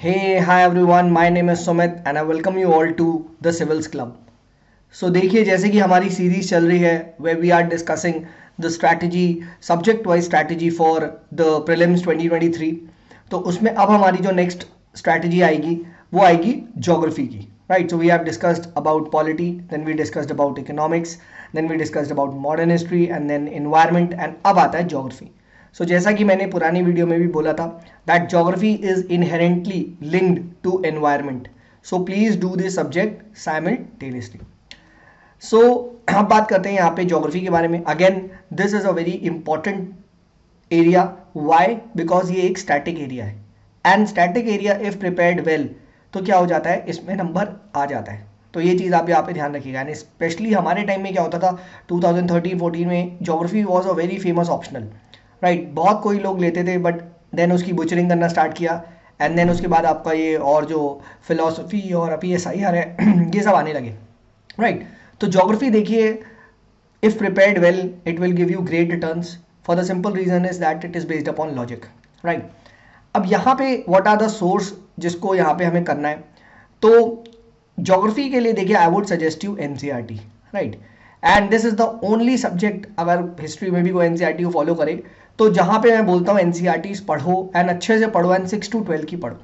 Hey, hi everyone. My name is Sumit and I welcome you all to the Civils Club. So देखिए जैसे कि हमारी series चल रही है where we are discussing the strategy subject wise strategy for the prelims 2023. तो उसमें अब हमारी जो next strategy आएगी वो आएगी geography की. Right, so we have discussed about polity, then we discussed about economics, then we discussed about modern history and then environment and अब आता है geography. सो जैसा कि मैंने पुरानी वीडियो में भी बोला था that geography is inherently linked to environment, so please do this subject simultaneously. सो अब बात करते हैं यहाँ पे ज्योग्राफी के बारे में. Again this is a very important area. Why? Because ये एक स्टैटिक एरिया है and static area if prepared well तो क्या हो जाता है, इसमें नंबर आ जाता है. तो ये चीज़ आप यहाँ पे ध्यान रखिएगा. एंड स्पेशली हमारे टाइम में क्या होता था 2013-14 में geography was a very famous optional. Right, बहुत कोई लोग लेते थे बट देन उसकी बुचरिंग करना स्टार्ट किया एंड देन उसके बाद आपका ये और जो फिलोसफी और अभी ये सही है ये सब आने लगे. राइट, तो ज्योग्राफी देखिए if prepared well it will give you great returns for the simple reason is that it is based upon logic. Right, अब यहाँ पे व्हाट आर द सोर्स जिसको यहाँ पे हमें करना है. तो ज्योग्राफी के लिए देखिए I would suggest you NCERT. Right, and this is the only subject, अगर हिस्ट्री में भी कोई एनसीईआरटी को फॉलो करे तो जहाँ पे मैं बोलता हूँ एनसीईआरटी पढ़ो एंड अच्छे से पढ़ो एंड 6 to 12 की पढ़ो.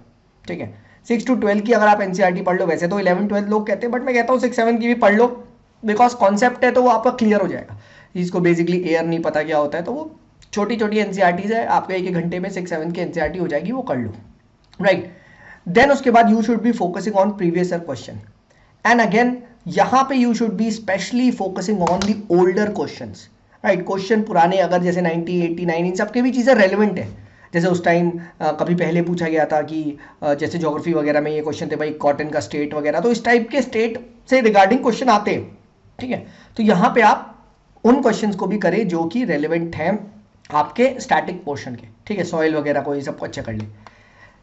ठीक है, 6 to 12 की अगर आप एनसीईआरटी पढ़ लो, वैसे तो 11-12 लोग कहते हैं बट मैं कहता हूँ 6-7 की भी पढ़ लो बिकॉज कॉन्सेप्ट है तो वो आपका क्लियर हो जाएगा. जिसको बेसिकली एयर नहीं पता क्या होता है तो वो छोटी छोटी एनसीईआरटीज है, आपके एक घंटे में 6-7 की एनसीईआरटी हो जाएगी, वो कर लो. राइट, देन उसके बाद you should be focusing on previous year question and again यहाँ पे you should be specially focusing on the older questions. Right, question पुराने अगर जैसे 1989 इन सब की भी चीज़ें रेलिवेंट है. जैसे उस टाइम कभी पहले पूछा गया था कि जैसे ज्योग्राफी वगैरह में ये क्वेश्चन थे भाई कॉटन का स्टेट वगैरह, तो इस टाइप के स्टेट से रिगार्डिंग क्वेश्चन आते हैं. ठीक है, तो यहाँ पे आप उन क्वेश्चंस को भी करें जो कि रेलिवेंट हैं आपके स्टैटिक पोर्शन के. ठीक है, सॉइल वगैरह को ये सबको अच्छा कर ले.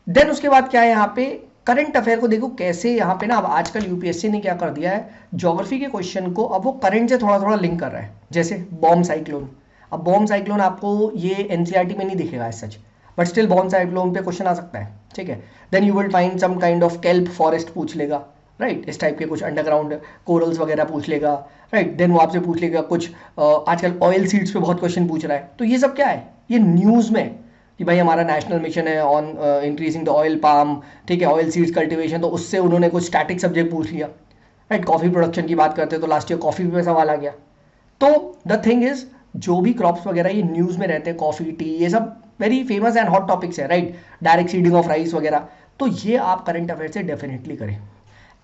देन उसके बाद क्या है यहाँ पे करंट अफेयर को देखो कैसे यहाँ पे ना अब आजकल यूपीएससी ने क्या कर दिया है ज्योग्राफी के क्वेश्चन को अब वो करंट से थोड़ा थोड़ा लिंक कर रहा है. जैसे बॉम्ब साइक्लोन, अब बॉम्ब साइक्लोन आपको ये एनसीईआरटी में नहीं दिखेगा as such but still bomb cyclone पे क्वेश्चन आ सकता है. ठीक है, then you will find some kind of kelp forest पूछ लेगा. राइट, इस टाइप के कुछ अंडरग्राउंड कोरल्स वगैरह पूछ लेगा. राइट, देन वो आपसे पूछ लेगा कुछ आजकल ऑयल सीड्स पे बहुत क्वेश्चन पूछ रहा है. तो ये सब क्या है, ये न्यूज़ में कि भाई हमारा नेशनल मिशन है on increasing the oil palm. ठीक है, ऑयल सीड्स कल्टीवेशन, तो उससे उन्होंने कुछ स्टैटिक सब्जेक्ट पूछ लिया. राइट, कॉफ़ी प्रोडक्शन की बात करते हैं तो लास्ट ईयर कॉफ़ी पे सवाल आ गया. तो द थिंग इज जो भी क्रॉप्स वगैरह ये न्यूज़ में रहते हैं, कॉफ़ी टी ये सब very famous and hot topics है. Right, direct seeding of rice वगैरह, तो ये आप करंट अफेयर से डेफिनेटली करें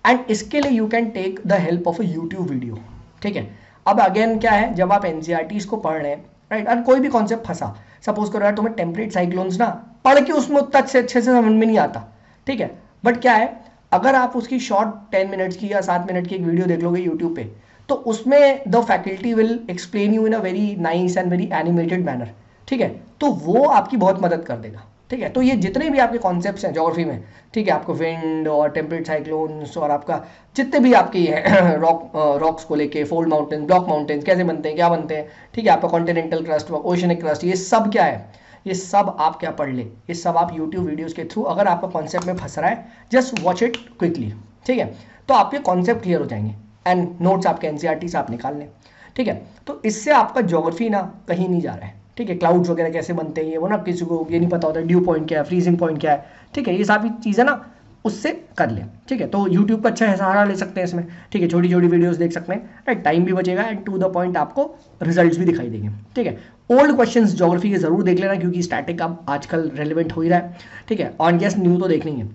एंड इसके लिए you can take the help of a YouTube video. ठीक है, अब अगेन क्या है जब आप एनसीईआरटीज को पढ़ रहे हैं राइट और कोई भी कॉन्सेप्ट फंसा, सपोज करो यार तुम्हें टेम्परेट साइक्लोन्स ना पढ़ के उसमें उतना अच्छे से समझ में नहीं आता. ठीक है, बट क्या है अगर आप उसकी शॉर्ट 10 मिनट्स की या 7 मिनट की एक वीडियो देख लोगे यूट्यूब पे तो उसमें the faculty will explain you in a very nice and very animated manner. ठीक है, तो वो आपकी बहुत मदद कर देगा. ठीक है, तो ये जितने भी आपके कॉन्सेप्ट्स हैं ज्योग्राफी में, ठीक है, आपको विंड और टेम्परेट साइक्लोन्स और आपका जितने भी आपके ये रॉक्स को लेके फोल्ड माउंटेन ब्लॉक माउंटेन्स कैसे बनते हैं क्या बनते हैं, ठीक है, आपका कॉन्टिनेंटल क्रस्ट ओशनिक क्रस्ट, ये सब क्या है, ये सब आप क्या पढ़ ले, ये सब आप यूट्यूब वीडियोस के थ्रू अगर आपका कॉन्सेप्ट में फंस रहा है जस्ट वॉच इट क्विकली. ठीक है, तो आपके कॉन्सेप्ट क्लियर हो जाएंगे एंड नोट्स आपके एनसीईआरटी से आप निकाल लें. ठीक है, तो इससे आपका ज्योग्राफी ना कहीं नहीं जा रहा है. ठीक है, क्लाउड्स वगैरह कैसे बनते हैं ये वो ना किसी को ये नहीं पता होता, ड्यू पॉइंट क्या है, फ्रीजिंग पॉइंट क्या है. ठीक है, ये सारी चीज़ें ना उससे कर ले. ठीक है, तो यूट्यूब का अच्छा सहारा ले सकते हैं इसमें. ठीक है, छोटी छोटी वीडियोस देख सकते हैं. राइट, टाइम भी बचेगा एंड टू द पॉइंट आपको रिजल्ट्स भी दिखाई देंगे. ठीक है, ओल्ड क्वेश्चंस ज्योग्राफी के जरूर देख लेना क्योंकि स्टैटिक अब आजकल रेलिवेंट हो ही रहा है. ठीक है, ऑन गेस न्यू तो देखनी है.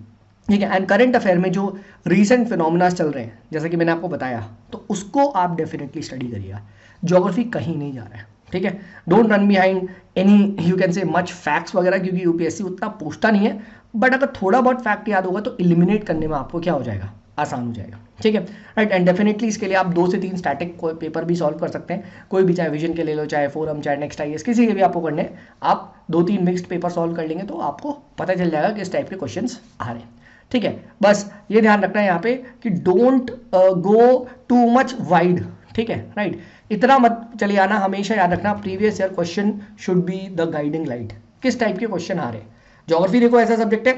ठीक है, एंड करंट अफेयर में जो रीसेंट फिनोमिना चल रहे हैं जैसा कि मैंने आपको बताया तो उसको आप डेफिनेटली स्टडी करिएगा. ज्योग्राफी कहीं नहीं जा रहा है. ठीक है, don't run behind any you can से मच फैक्ट्स वगैरह क्योंकि यूपीएससी उतना पूछता नहीं है बट अगर थोड़ा बहुत फैक्ट याद होगा तो एलिमिनेट करने में आपको क्या हो जाएगा, आसान हो जाएगा. ठीक है, राइट, एंड डेफिनेटली इसके लिए आप 2 से 3 स्टैटिक पेपर भी सॉल्व कर सकते हैं. कोई भी चाहे विजन के ले लो, चाहे फोरम, चाहे नेक्स्ट आईएएस, किसी के भी आपको करने आप 2-3 मिक्स्ड पेपर सॉल्व कर लेंगे तो आपको पता चल जाएगा किस टाइप के क्वेश्चन आ रहे हैं. ठीक है, बस ये ध्यान रखना है यहाँ पे कि don't go too much wide. ठीक है, राइट, इतना मत चले आना. हमेशा याद रखना previous year question should be the guiding light. किस टाइप के क्वेश्चन आ रहे हैं. ज्योग्राफी देखो ऐसा सब्जेक्ट है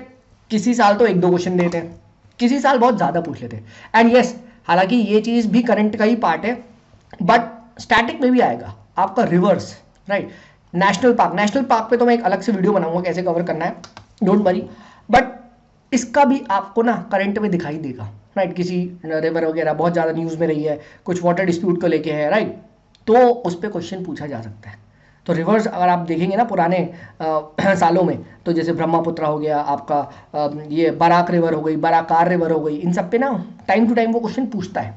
किसी साल तो 1-2 क्वेश्चन देते हैं, किसी साल बहुत ज़्यादा पूछ लेते हैं। एंड यस, हालांकि ये चीज़ भी करंट का ही पार्ट है, बट स्टैटिक में भी आएगा आपका रिवर्स, राइट। नेशनल पार्क पे तो मैं एक अलग से वीडियो बनाऊंगा कैसे कवर करना है, डोंट वरी। बट इसका भी आपको ना करंट में दिखाई देगा, राइट। किसी रिवर वगैरह बहुत ज़्यादा न्यूज़ में रही है, कुछ वाटर डिस्प्यूट को लेके है, राइट, तो उस पर क्वेश्चन पूछा जा सकता है। तो रिवर्स अगर आप देखेंगे ना पुराने सालों में, तो जैसे ब्रह्मपुत्र हो गया आपका, ये बराक रिवर हो गई, बराकार रिवर हो गई, इन सब पे ना टाइम टू टाइम वो क्वेश्चन पूछता है।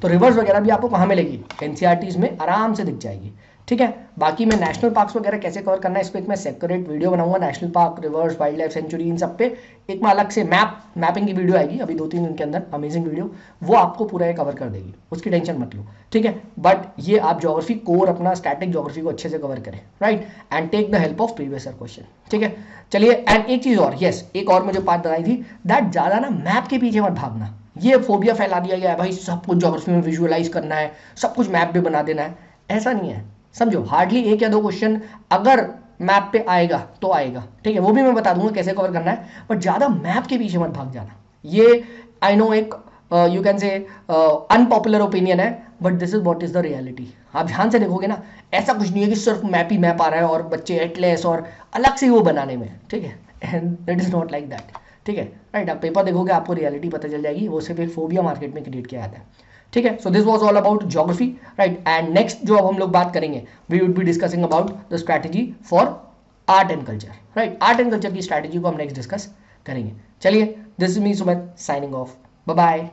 तो रिवर्स वगैरह भी आपको कहाँ मिलेगी, एनसीईआरटीज में आराम से दिख जाएगी, ठीक है। बाकी मैं नेशनल पार्क्स वगैरह कैसे कवर करना है इस पर एक मैं सेपरेट वीडियो बनाऊंगा, national park, rivers, wildlife sanctuary, इन सब पे एक मैं अलग से मैपिंग की वीडियो आएगी अभी 2-3 दिन के अंदर, अमेजिंग वीडियो, वो आपको पूरा कवर कर देगी, उसकी टेंशन मत लो, ठीक है। बट ये आप ज्योग्राफी कोर अपना स्टैटिक ज्योग्राफी को अच्छे से कवर करें, right, and take the help of previous year question, ठीक है। चलिए, एंड एक चीज़ और, यस, एक और मुझे बात बताई थी, दैट ज़्यादा ना मैप के पीछे मत भागना। ये फोबिया फैला दिया गया है भाई, सब कुछ ज्योग्राफी में विजुअलाइज करना है, सब कुछ मैप पे बना देना है, ऐसा नहीं है। समझो, हार्डली 1 या 2 क्वेश्चन अगर मैप पे आएगा तो आएगा, ठीक है, वो भी मैं बता दूंगा कैसे कवर करना है, बट ज़्यादा मैप के पीछे मत भाग जाना। ये आई नो एक you can say unpopular opinion है, but this is what is the reality. आप ध्यान से देखोगे ना, ऐसा कुछ नहीं है कि सिर्फ मैप ही मैप आ रहा है और बच्चे एटलेस और अलग से वो बनाने में, ठीक है, and it is not like that, ठीक है, राइट। आप पेपर देखोगे आपको रियलिटी पता चल जाएगी, वो सिर्फ एक फोबिया मार्केट में क्रिएट किया जाता है, ठीक है। So this was all about geography, right. And next जो अब हम लोग बात करेंगे, we would be discussing about the strategy for art and culture, right. Art and culture की स्ट्रैटेजी को हम नेक्स्ट डिस्कस करेंगे। चलिए, this is me Sumit signing off, bye bye.